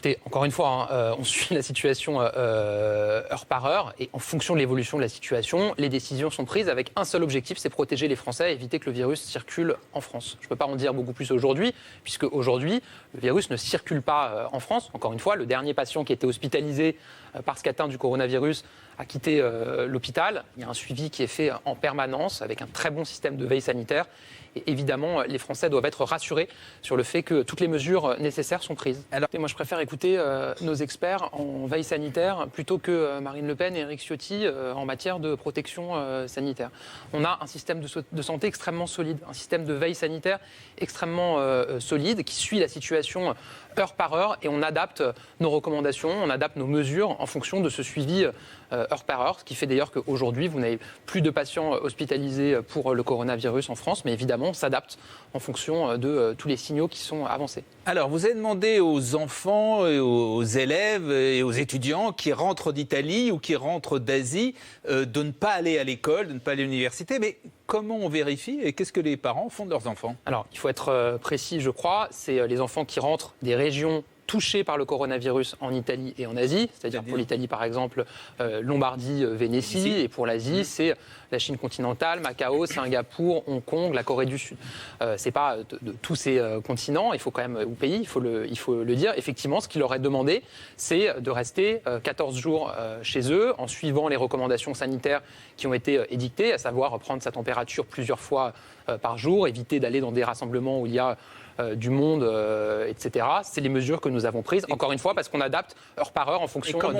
Écoutez, encore une fois, on suit la situation heure par heure et en fonction de l'évolution de la situation, les décisions sont prises avec un seul objectif, c'est protéger les Français et éviter que le virus circule en France. Je ne peux pas en dire beaucoup plus aujourd'hui, puisque aujourd'hui, le virus ne circule pas en France. Encore une fois, le dernier patient qui était hospitalisé parce qu'atteint du coronavirus a quitté l'hôpital. Il y a un suivi qui est fait en permanence avec un très bon système de veille sanitaire. Et évidemment, les Français doivent être rassurés sur le fait que toutes les mesures nécessaires sont prises. Alors, moi, je préfère écouter nos experts en veille sanitaire plutôt que Marine Le Pen et Éric Ciotti en matière de protection sanitaire. On a un système de santé extrêmement solide, un système de veille sanitaire extrêmement solide qui suit la situation heure par heure et on adapte nos recommandations, on adapte nos mesures en fonction de ce suivi heure par heure, ce qui fait d'ailleurs qu'aujourd'hui, vous n'avez plus de patients hospitalisés pour le coronavirus en France, mais évidemment, on s'adapte en fonction de tous les signaux qui sont avancés. Alors, vous avez demandé aux enfants, et aux élèves et aux étudiants qui rentrent d'Italie ou qui rentrent d'Asie de ne pas aller à l'école, de ne pas aller à l'université, mais comment on vérifie et qu'est-ce que les parents font de leurs enfants? Alors, il faut être précis, je crois, c'est les enfants qui rentrent des régions touchés par le coronavirus en Italie et en Asie, c'est-à-dire pour l'Italie par exemple Lombardie, Vénétie, et pour l'Asie c'est la Chine continentale, Macao, Singapour, Hong Kong, la Corée du Sud. C'est pas de tous ces continents, il faut quand même, ou pays, il faut le dire. Effectivement, ce qu'il leur est demandé, c'est de rester 14 jours chez eux en suivant les recommandations sanitaires qui ont été édictées, à savoir prendre sa température plusieurs fois par jour, éviter d'aller dans des rassemblements où il y a du monde, etc. C'est les mesures que nous avons prises, encore une fois, parce qu'on adapte heure par heure en fonction de